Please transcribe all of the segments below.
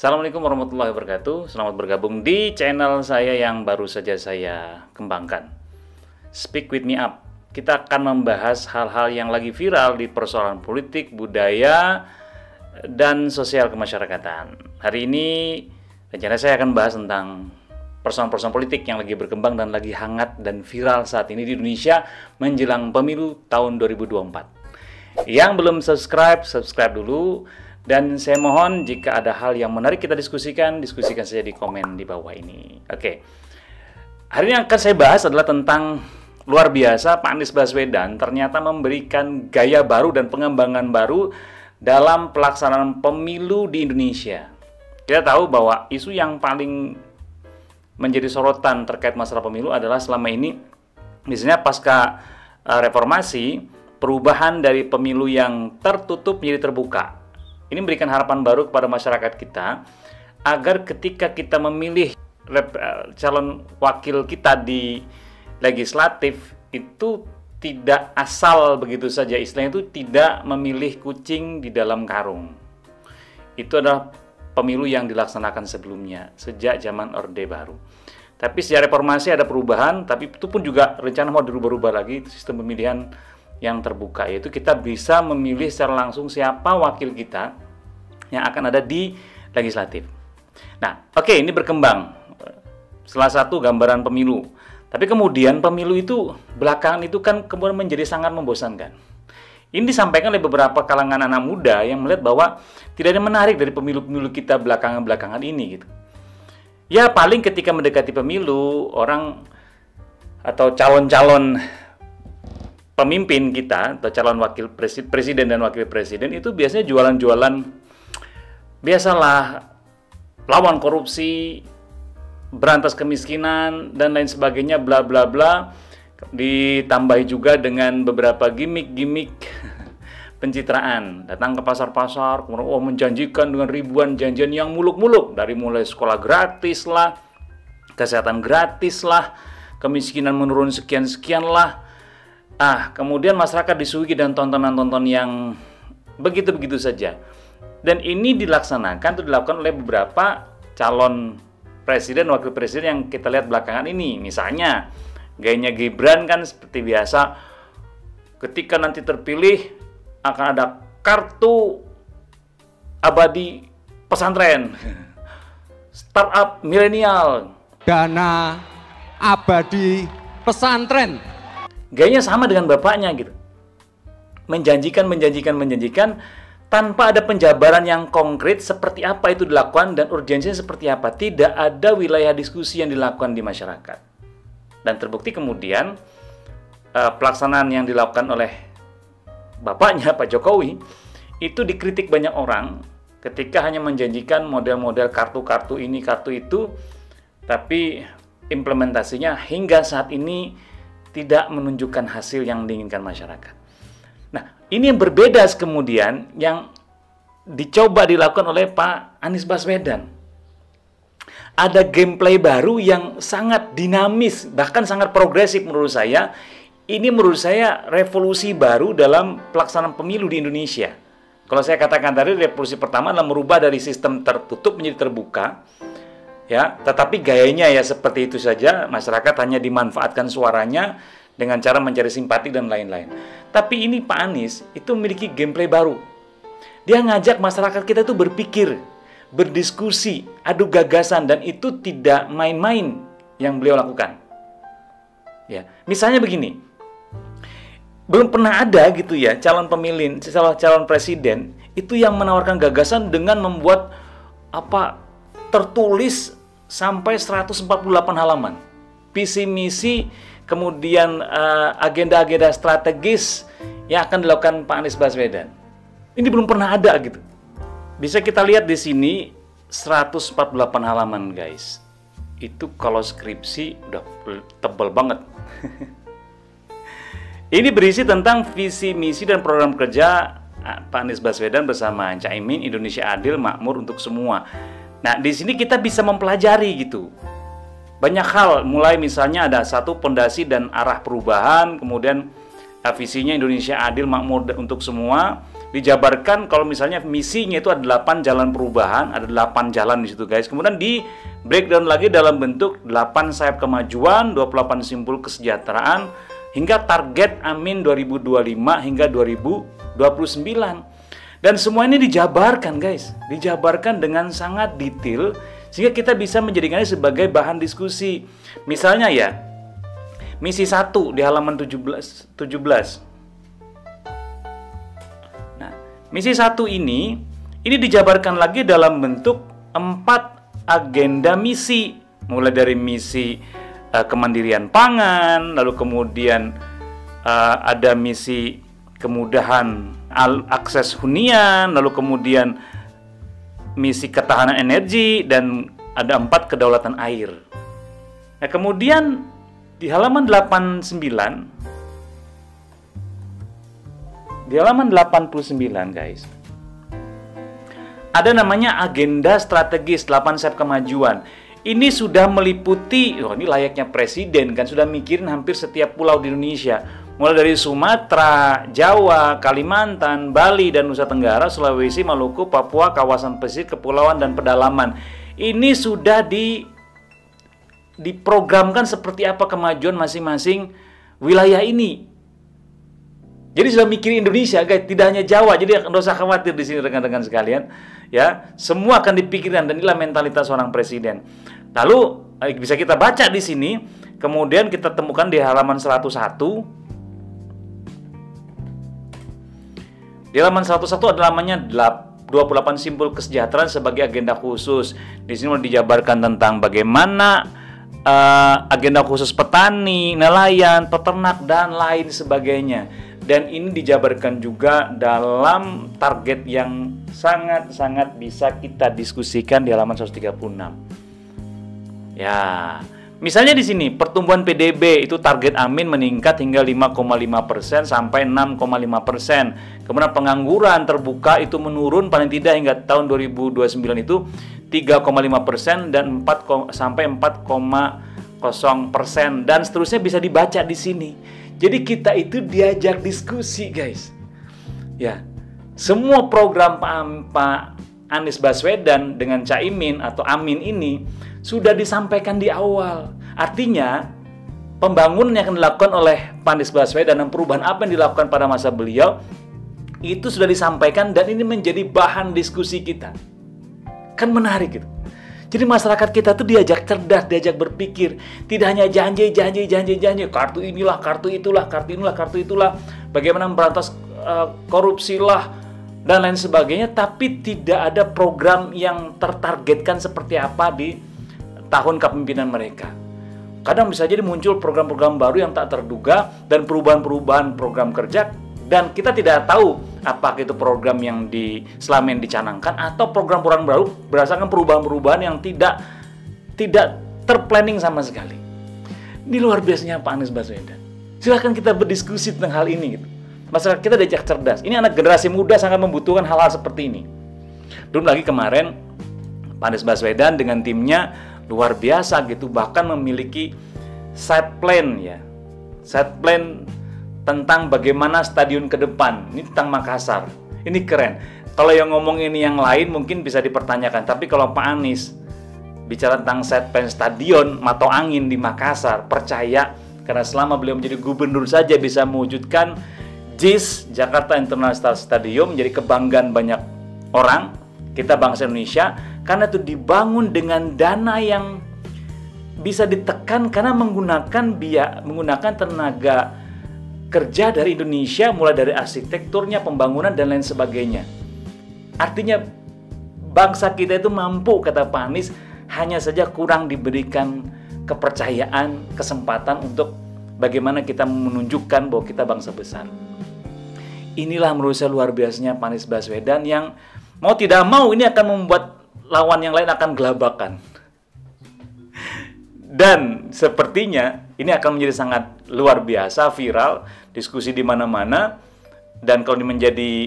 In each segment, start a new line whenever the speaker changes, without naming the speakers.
Assalamualaikum warahmatullahi wabarakatuh. Selamat bergabung di channel saya yang baru saja saya kembangkan. Speak with me up. Kita akan membahas hal-hal yang lagi viral di persoalan politik, budaya, dan sosial kemasyarakatan. Hari ini rencana saya akan bahas tentang persoalan-persoalan politik yang lagi berkembang dan lagi hangat dan viral saat ini di Indonesia menjelang pemilu tahun 2024. Yang belum subscribe, subscribe dulu. Dan saya mohon jika ada hal yang menarik kita diskusikan saja di komen di bawah ini. Oke. Hari ini yang akan saya bahas adalah tentang luar biasa Pak Anies Baswedan ternyata memberikan gaya baru dan pengembangan baru dalam pelaksanaan pemilu di Indonesia. Kita tahu bahwa isu yang paling menjadi sorotan terkait masalah pemilu adalah selama ini misalnya pasca reformasi, perubahan dari pemilu yang tertutup menjadi terbuka. Ini memberikan harapan baru kepada masyarakat kita agar ketika kita memilih calon wakil kita di legislatif itu tidak asal begitu saja, istilahnya itu tidak memilih kucing di dalam karung. Itu adalah pemilu yang dilaksanakan sebelumnya sejak zaman Orde Baru. Tapi sejak reformasi ada perubahan, tapi itu pun juga rencana mau dirubah-rubah lagi sistem pemilihan yang terbuka, yaitu kita bisa memilih secara langsung siapa wakil kita yang akan ada di legislatif. Nah, oke, ini berkembang. Salah satu gambaran pemilu. Tapi kemudian pemilu itu belakangan itu kan kemudian menjadi sangat membosankan. Ini disampaikan oleh beberapa kalangan anak muda yang melihat bahwa tidak ada menarik dari pemilu-pemilu kita belakangan-belakangan ini gitu. Ya, paling ketika mendekati pemilu, orang atau calon-calon pemimpin kita atau calon wakil presiden dan wakil presiden itu biasanya jualan-jualan biasalah, lawan korupsi, berantas kemiskinan dan lain sebagainya, bla bla bla, ditambahi juga dengan beberapa gimmick pencitraan, datang ke pasar-pasar kemudian menjanjikan dengan ribuan janjian yang muluk-muluk, dari mulai sekolah gratis lah, kesehatan gratis lah, kemiskinan menurun sekian-sekian lah. Kemudian masyarakat disuguhi dan tontonan-tonton yang begitu-begitu saja. Dan ini dilaksanakan oleh beberapa calon presiden, wakil presiden yang kita lihat belakangan ini. Misalnya, gayanya Gibran kan seperti biasa, ketika nanti terpilih akan ada kartu abadi pesantren, startup milenial,
dana abadi pesantren.
Gayanya sama dengan bapaknya gitu. Menjanjikan tanpa ada penjabaran yang konkret seperti apa itu dilakukan dan urgensinya seperti apa. Tidak ada wilayah diskusi yang dilakukan di masyarakat. Dan terbukti kemudian pelaksanaan yang dilakukan oleh bapaknya Pak Jokowi itu dikritik banyak orang ketika hanya menjanjikan model-model kartu-kartu ini, kartu itu, tapi implementasinya hingga saat ini tidak menunjukkan hasil yang diinginkan masyarakat. Nah, ini yang berbeda kemudian yang dicoba dilakukan oleh Pak Anies Baswedan. Ada gameplay baru yang sangat dinamis, bahkan sangat progresif menurut saya. Ini menurut saya revolusi baru dalam pelaksanaan pemilu di Indonesia. Kalau saya katakan tadi, revolusi pertama adalah merubah dari sistem tertutup menjadi terbuka. Ya, tetapi gayanya ya seperti itu saja, masyarakat hanya dimanfaatkan suaranya dengan cara mencari simpati dan lain-lain. Tapi ini Pak Anies itu memiliki gameplay baru. Dia ngajak masyarakat kita itu berpikir, berdiskusi, adu gagasan, dan itu tidak main-main yang beliau lakukan. Ya, misalnya begini, belum pernah ada gitu ya calon pemilih, calon presiden itu yang menawarkan gagasan dengan membuat tertulis sampai 148 halaman. Visi misi, kemudian agenda-agenda strategis yang akan dilakukan Pak Anies Baswedan. Ini belum pernah ada gitu. Bisa kita lihat di sini 148 halaman, guys. Itu kalau skripsi udah tebal banget. Ini berisi tentang visi misi dan program kerja Pak Anies Baswedan bersama Caimin, Indonesia Adil, Makmur untuk semua. Nah, di sini kita bisa mempelajari gitu. Banyak hal, mulai misalnya ada satu pondasi dan arah perubahan, kemudian visinya Indonesia Adil, Makmur untuk semua, dijabarkan kalau misalnya misinya itu ada 8 jalan perubahan, ada 8 jalan di situ guys. Kemudian di breakdown lagi dalam bentuk 8 sayap kemajuan, 28 simpul kesejahteraan, hingga target Amin 2025 hingga 2029. Dan semua ini dijabarkan guys, dijabarkan dengan sangat detail sehingga kita bisa menjadikannya sebagai bahan diskusi. Misalnya ya, misi 1 di halaman 17. Nah, misi 1 ini dijabarkan lagi dalam bentuk 4 agenda misi, mulai dari misi kemandirian pangan, lalu kemudian ada misi kemudahan akses hunian, lalu kemudian misi ketahanan energi, dan ada 4 kedaulatan air. Nah, kemudian di halaman 89, di halaman 89 guys, ada namanya agenda strategis 8 sayap kemajuan. Ini sudah meliputi, ini layaknya presiden kan, sudah mikirin hampir setiap pulau di Indonesia. Mulai dari Sumatera, Jawa, Kalimantan, Bali, dan Nusa Tenggara, Sulawesi, Maluku, Papua, kawasan pesisir, kepulauan, dan pedalaman. Ini sudah diprogramkan seperti apa kemajuan masing-masing wilayah ini. Jadi sudah mikirin Indonesia guys, tidak hanya Jawa. Jadi nggak usah khawatir di sini rekan-rekan sekalian. Ya, semua akan dipikirkan, dan inilah mentalitas seorang presiden. Lalu bisa kita baca di sini, kemudian kita temukan di halaman 101. Di halaman 101 ada namanya 28 simpul kesejahteraan sebagai agenda khusus. Di sini dijabarkan tentang bagaimana agenda khusus petani, nelayan, peternak, dan lain sebagainya. Dan ini dijabarkan juga dalam target yang sangat-sangat bisa kita diskusikan di halaman 136. Ya, misalnya di sini pertumbuhan PDB itu target Amin meningkat hingga 5,5% sampai 6,5%. Kemudian pengangguran terbuka itu menurun paling tidak hingga tahun 2029 itu 3,5% dan 4 sampai 4,0% dan seterusnya bisa dibaca di sini. Jadi kita itu diajak diskusi guys. Ya, semua program Pak Anies Baswedan dengan Caimin atau Amin ini sudah disampaikan di awal. Artinya pembangunan yang akan dilakukan oleh Pak Anies Baswedan dan perubahan apa yang dilakukan pada masa beliau itu sudah disampaikan, dan ini menjadi bahan diskusi kita. Kan menarik gitu. Jadi masyarakat kita tuh diajak cerdas, diajak berpikir. Tidak hanya janji, kartu inilah, kartu itulah, kartu inilah, kartu itulah. Bagaimana memberantas korupsi lah, dan lain sebagainya. Tapi tidak ada program yang tertargetkan seperti apa di tahun kepemimpinan mereka. Kadang bisa jadi muncul program-program baru yang tak terduga, dan perubahan-perubahan program kerja, dan kita tidak tahu apakah itu program yang selama ini dicanangkan atau program-program baru berdasarkan perubahan-perubahan yang tidak terplanning sama sekali. Ini luar biasanya Pak Anies Baswedan. Silahkan kita berdiskusi tentang hal ini gitu. Masyarakat kita diajak cerdas. Ini anak generasi muda sangat membutuhkan hal-hal seperti ini. Belum lagi kemarin Pak Anies Baswedan dengan timnya luar biasa gitu, bahkan memiliki side plan ya. Side plan tentang bagaimana stadion ke depan. Ini tentang Makassar. Ini keren. Kalau yang ngomong ini yang lain mungkin bisa dipertanyakan. Tapi kalau Pak Anies bicara tentang set plan stadion Mato Angin di Makassar, percaya, karena selama beliau menjadi gubernur saja bisa mewujudkan JIS, Jakarta International Stadium, menjadi kebanggaan banyak orang, kita bangsa Indonesia, karena itu dibangun dengan dana yang bisa ditekan karena menggunakan tenaga kerja dari Indonesia, mulai dari arsitekturnya, pembangunan, dan lain sebagainya. Artinya bangsa kita itu mampu, kata Pak Anies, hanya saja kurang diberikan kepercayaan, kesempatan untuk bagaimana kita menunjukkan bahwa kita bangsa besar. Inilah menurut saya luar biasanya Pak Anies Baswedan, yang mau tidak mau ini akan membuat lawan yang lain akan gelabakan. Dan sepertinya ini akan menjadi sangat luar biasa, viral, diskusi di mana-mana. Dan kalau ini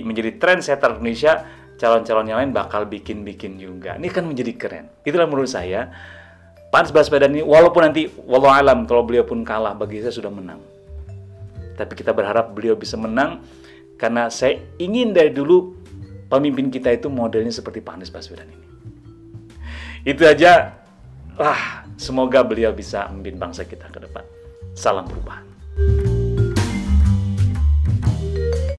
menjadi trendsetter Indonesia, calon-calon yang lain bakal bikin juga. Ini kan menjadi keren. Itulah menurut saya Pak Anies Baswedan ini, walaupun nanti wallahu alam kalau beliau pun kalah, bagi saya sudah menang. Tapi kita berharap beliau bisa menang Karena saya ingin dari dulu pemimpin kita itu modelnya seperti Pak Anies Baswedan ini. Itu aja. Semoga beliau bisa memimpin bangsa kita ke depan. Salam perubahan.